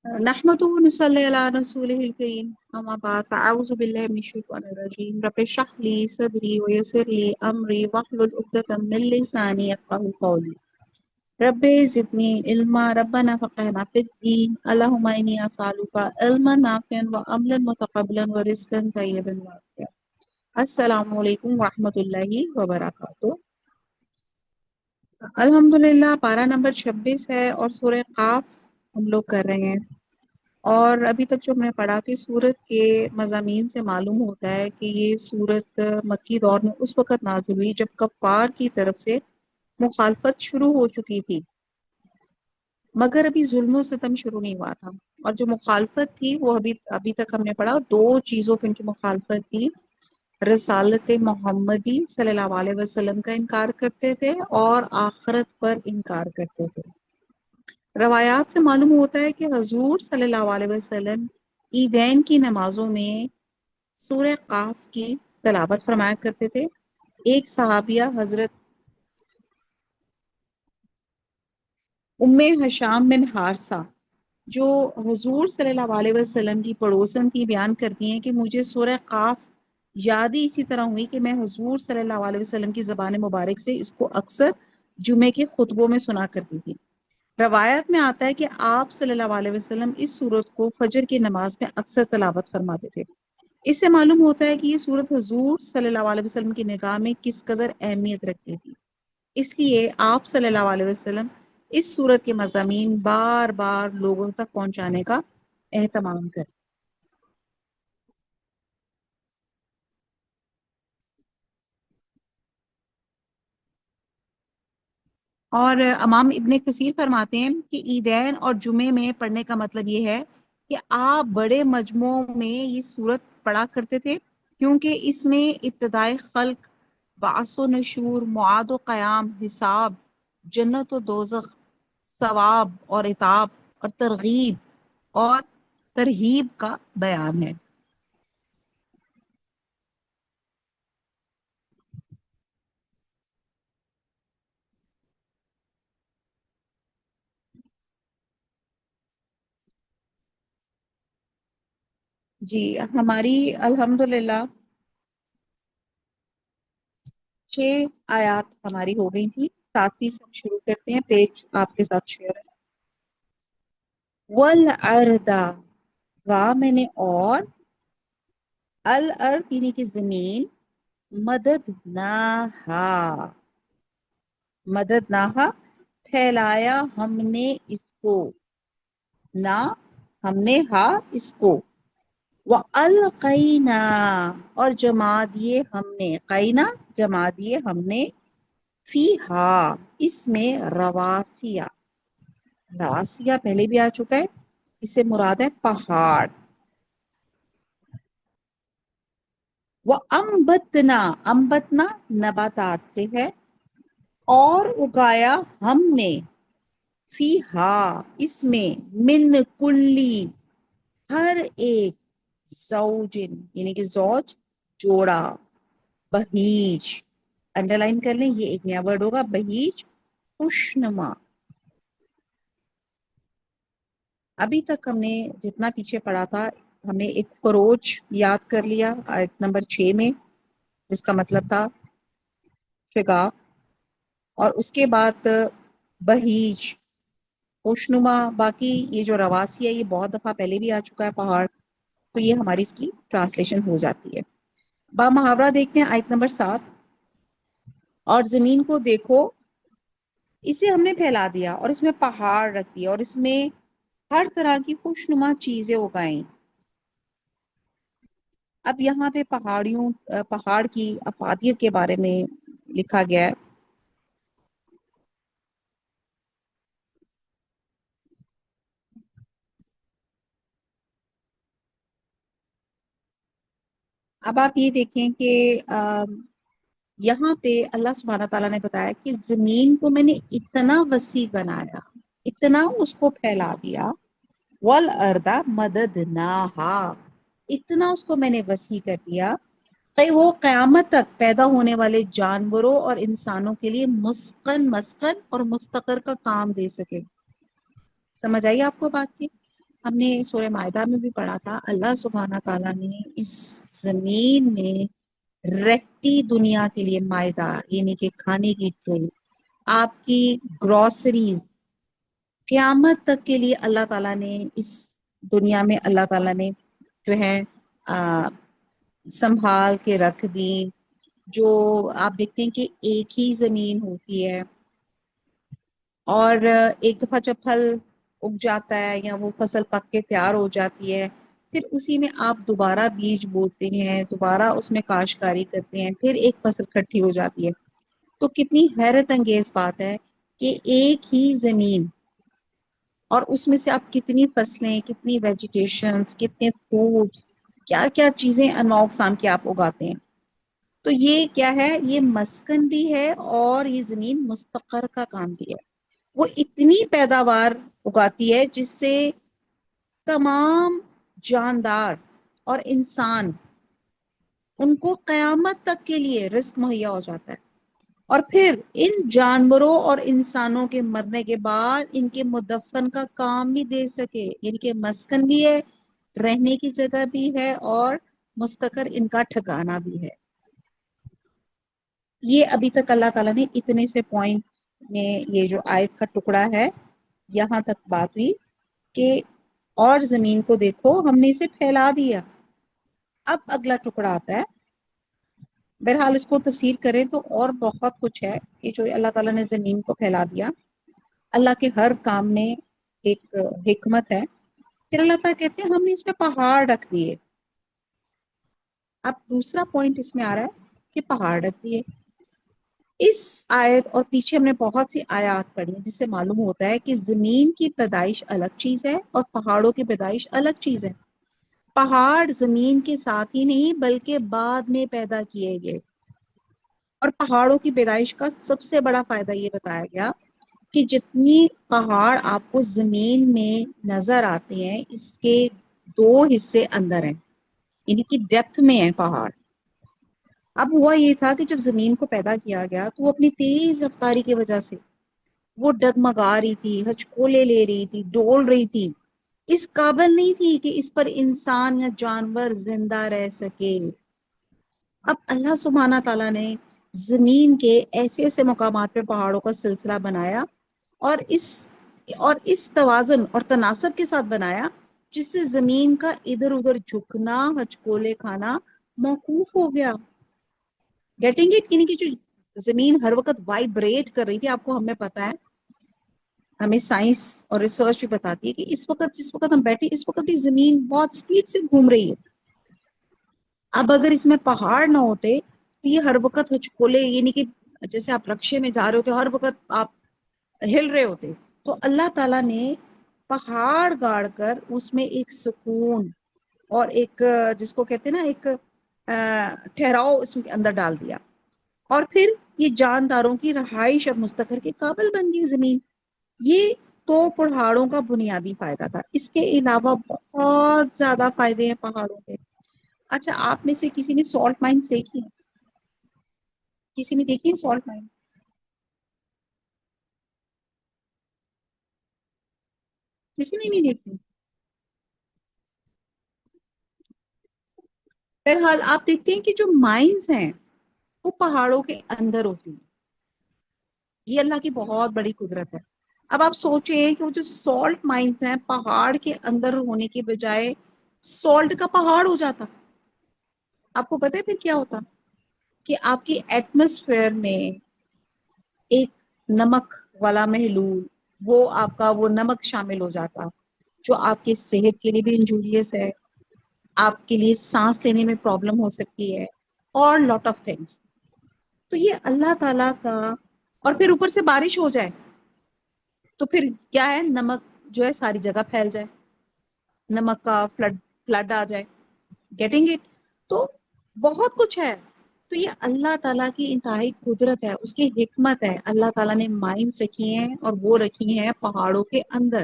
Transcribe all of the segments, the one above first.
نحمده ونصلي على رسوله الكريم أما بعد فأعوذ بالله من الشيطان الرجيم رب اشرح لي صدري ويسر لي أمري واحلل عقدة من لساني يفقهوا قولي رب زدني علما ربنا فقهنا في الدين اللهم إني أسألك علما نافعا وعملا متقبلا ورزقا طيبا واسعا السلام علیکم ورحمۃ اللہ وبرکاتہ۔ الحمدللہ پارہ نمبر 26 ہے اور سورہ قاف ہم لوگ کر رہے ہیں، اور ابھی تک جو ہم نے پڑھا کہ سورت کے مضامین سے معلوم ہوتا ہے کہ یہ سورت مکی دور میں اس وقت نازل ہوئی جب کفار کی طرف سے مخالفت شروع ہو چکی تھی، مگر ابھی ظلم و ستم شروع نہیں ہوا تھا۔ اور جو مخالفت تھی وہ ابھی تک ہم نے پڑھا، دو چیزوں پہ ان کی مخالفت تھی: رسالت محمدی صلی اللہ علیہ وسلم کا انکار کرتے تھے اور آخرت پر انکار کرتے تھے۔ روایات سے معلوم ہوتا ہے کہ حضور صلی اللہ علیہ وسلم عیدین کی نمازوں میں سورہ قاف کی تلاوت فرمایا کرتے تھے۔ ایک صحابیہ حضرت ام حشام بن حارثہ جو حضور صلی اللہ علیہ وسلم کی پڑوسن تھی، بیان کرتی ہیں کہ مجھے سورہ قاف یاد ہی اسی طرح ہوئی کہ میں حضور صلی اللہ علیہ وسلم کی زبان مبارک سے اس کو اکثر جمعے کے خطبوں میں سنا کرتی تھی۔ روایت میں آتا ہے کہ آپ صلی اللہ علیہ وسلم اس سورت کو فجر کی نماز میں اکثر تلاوت فرماتے تھے۔ اس سے معلوم ہوتا ہے کہ یہ سورت حضور صلی اللہ علیہ وسلم کی نگاہ میں کس قدر اہمیت رکھتی تھی، اس لیے آپ صلی اللہ علیہ وسلم اس سورت کے مضامین بار بار لوگوں تک پہنچانے کا اہتمام کریں۔ اور امام ابن کثیر فرماتے ہیں کہ عیدین اور جمعے میں پڑھنے کا مطلب یہ ہے کہ آپ بڑے مجموعوں میں یہ سورت پڑھا کرتے تھے، کیونکہ اس میں ابتدائے خلق، بعث و نشور، معاد و قیام، حساب، جنت و دوزخ، ثواب اور عتاب اور ترغیب اور ترہیب کا بیان ہے۔ جی ہماری الحمدللہ 6 آیات ہماری ہو گئی تھی، 7ویں سے ہم شروع کرتے ہیں، پیج آپ کے ساتھ شیئر ہے۔ والارض، میں نے اور، الارض یعنی کہ زمین، مدد نہا پھیلایا ہم نے اس کو، نہ ہم نے اس کو، وَأَلْقَيْنَا اور جما دیے ہم نے، قینا جما دیے ہم نے، فیہا اس میں، رواسیہ پہلے بھی آ چکا ہے، اس سے مراد ہے پہاڑ۔ وَأَنبَتْنَا، انبتنا نباتات سے ہے، اور اگایا ہم نے، فیہا اس میں، من کلی ہر ایک، زوجن یعنی کہ زوج جوڑا، بہیج انڈر لائن کر لیں، یہ ایک نیا ورڈ ہوگا، بہیج خوشنما۔ ابھی تک ہم نے جتنا پیچھے پڑھا تھا، ہم نے ایک فروج یاد کر لیا آیت نمبر 6 میں، جس کا مطلب تھا شگاف، اور اس کے بعد بہیج خوشنما۔ باقی یہ جو رواسی ہے یہ بہت دفعہ پہلے بھی آ چکا ہے، پہاڑ، تو یہ ہماری اس کی ٹرانسلیشن ہو جاتی ہے۔ با محاورہ دیکھتے ہیں آیت نمبر 7، اور زمین کو دیکھو، اسے ہم نے پھیلا دیا اور اس میں پہاڑ رکھ دیا اور اس میں ہر طرح کی خوشنما چیزیں اگائیں۔ اب یہاں پہ پہاڑ کی افادیت کے بارے میں لکھا گیا ہے۔ اب آپ یہ دیکھیں کہ یہاں پہ اللہ سبحانہ تعالیٰ نے بتایا کہ زمین کو میں نے اتنا وسیع بنایا، اتنا اس کو پھیلا دیا، والارض مددناہا اتنا اس کو میں نے وسیع کر دیا کہ وہ قیامت تک پیدا ہونے والے جانوروں اور انسانوں کے لیے مسکن اور مستقر کا کام دے سکے۔ سمجھ آئیے آپ کو بات کی؟ ہم نے سورہ مائدہ میں بھی پڑھا تھا، اللہ سبحانہ تعالیٰ نے اس زمین میں رہتی دنیا کے لیے مائدہ یعنی کہ کھانے کی ٹرے، آپ کی گروسریز، قیامت تک کے لیے اللہ تعالیٰ نے اس دنیا میں اللہ تعالیٰ نے جو ہے سنبھال کے رکھ دی۔ جو آپ دیکھتے ہیں کہ ایک ہی زمین ہوتی ہے اور ایک دفعہ جب پھل اگ جاتا ہے یا وہ فصل پک کے تیار ہو جاتی ہے، پھر اسی میں آپ دوبارہ بیج بوتے ہیں، دوبارہ اس میں کاشتکاری کرتے ہیں، پھر ایک فصل کھٹی ہو جاتی ہے۔ تو کتنی حیرت انگیز بات ہے کہ ایک ہی زمین اور اس میں سے آپ کتنی فصلیں، کتنی ویجیٹیشنز، کتنے فروٹس، کیا کیا چیزیں انواع اقسام کی آپ اگاتے ہیں۔ تو یہ کیا ہے؟ یہ مسکن بھی ہے اور یہ زمین مستقر کا کام بھی ہے۔ وہ اتنی پیداوار اگاتی ہے جس سے تمام جاندار اور انسان ان کو قیامت تک کے لیے رزق مہیا ہو جاتا ہے۔ اور پھر ان جانوروں اور انسانوں کے مرنے کے بعد ان کے مدفن کا کام بھی دے سکے، یعنی کہ مسکن بھی ہے، رہنے کی جگہ بھی ہے، اور مستقر ان کا ٹھکانہ بھی ہے۔ یہ ابھی تک اللہ تعالیٰ نے اتنے سے پوائنٹ میں یہ جو آیت کا ٹکڑا ہے یہاں تک بات ہوئی کہ اور زمین کو دیکھو ہم نے اسے پھیلا دیا۔ اب اگلا ٹکڑا آتا ہے، بہرحال اس کو تفسیر کریں تو اور بہت کچھ ہے کہ جو اللہ تعالیٰ نے زمین کو پھیلا دیا۔ اللہ کے ہر کام میں ایک حکمت ہے۔ پھر اللہ تعالیٰ کہتے ہیں ہم نے اس میں پہاڑ رکھ دیے۔ اب دوسرا پوائنٹ اس میں آ رہا ہے کہ پہاڑ رکھ دیے۔ اس آیت اور پیچھے ہم نے بہت سی آیات پڑھی جس سے معلوم ہوتا ہے کہ زمین کی پیدائش الگ چیز ہے اور پہاڑوں کی پیدائش الگ چیز ہے۔ پہاڑ زمین کے ساتھ ہی نہیں بلکہ بعد میں پیدا کیے گئے، اور پہاڑوں کی پیدائش کا سب سے بڑا فائدہ یہ بتایا گیا کہ جتنی پہاڑ آپ کو زمین میں نظر آتے ہیں اس کے دو حصے اندر ہیں، یعنی کہ ڈیپتھ میں ہے پہاڑ۔ اب ہوا یہ تھا کہ جب زمین کو پیدا کیا گیا تو وہ اپنی تیز رفتاری کی وجہ سے وہ ڈگمگا رہی تھی، ہچکولے لے رہی تھی، ڈول رہی تھی، اس قابل نہیں تھی کہ اس پر انسان یا جانور زندہ رہ سکے۔ اب اللہ سبحانہ تعالیٰ نے زمین کے ایسے ایسے مقامات پہ پہاڑوں کا سلسلہ بنایا اور اس توازن اور تناسب کے ساتھ بنایا جس سے زمین کا ادھر ادھر جھکنا، ہچکولے کھانا موقوف ہو گیا۔ Getting it? یعنی کہ جو زمین ہر وقت وائبریٹ کر رہی تھی، آپ کو ہمیں پتا ہے، ہمیں سائنس اور ریسرچ بھی بتاتی ہے کہ اس وقت جس وقت ہم بیٹھے اس وقت بھی زمین بہت سپیڈ سے گھوم رہی ہے۔ اب اگر اس میں پہاڑ نہ ہوتے تو یہ ہر وقت ہچکولے، یعنی کہ جیسے آپ رکشے میں جا رہے ہوتے ہر وقت آپ ہل رہے ہوتے۔ تو اللہ تعالیٰ نے پہاڑ گاڑ کر اس میں ایک سکون اور ایک جس کو کہتے ہیں نا ایک ٹھہراؤ اس کے اندر ڈال دیا، اور پھر یہ جانداروں کی رہائش اور مستقر کے قابل بن گئی زمین۔ یہ تو پہاڑوں کا بنیادی فائدہ تھا، اس کے علاوہ بہت زیادہ فائدے ہیں پہاڑوں کے۔ اچھا، آپ میں سے کسی نے سالٹ مائنس دیکھی ہے؟ کسی نے دیکھی ہے سالٹ مائنس؟ کسی نے نہیں دیکھی؟ بہرحال آپ دیکھتے ہیں کہ جو مائنس ہیں وہ پہاڑوں کے اندر ہوتی ہیں۔ یہ اللہ کی بہت بڑی قدرت ہے۔ اب آپ سوچیں کہ وہ جو سالٹ مائنس ہیں پہاڑ کے اندر ہونے کے بجائے سالٹ کا پہاڑ ہو جاتا، آپ کو پتہ ہے پھر کیا ہوتا؟ کہ آپ کی ایٹماسفیئر میں ایک نمک والا محلول، وہ آپ کا وہ نمک شامل ہو جاتا جو آپ کی صحت کے لیے بھی انجوریس ہے، آپ کے لیے سانس لینے میں پرابلم ہو سکتی ہے، اور لاٹ آف تھنگس۔ تو یہ اللہ تعالیٰ کا، اور پھر اوپر سے بارش ہو جائے تو پھر کیا ہے، نمک جو ہے ساری جگہ پھیل جائے، نمک کا فلڈ آ جائے۔ Getting it? تو بہت کچھ ہے۔ تو یہ اللہ تعالیٰ کی انتہائی قدرت ہے، اس کی حکمت ہے۔ اللہ تعالیٰ نے مائنز رکھی ہیں اور وہ رکھی ہیں پہاڑوں کے اندر۔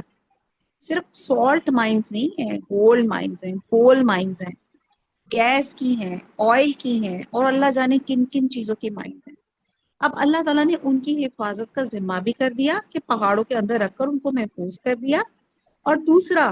صرف سالٹ مائنز نہیں ہیں، گولڈ مائنز ہیں، کول مائنز ہیں، گیس کی ہیں، آئل کی ہیں، اور اللہ جانے کن کن چیزوں کی مائنز ہیں۔ اب اللہ تعالیٰ نے ان کی حفاظت کا ذمہ بھی کر دیا کہ پہاڑوں کے اندر رکھ کر ان کو محفوظ کر دیا، اور دوسرا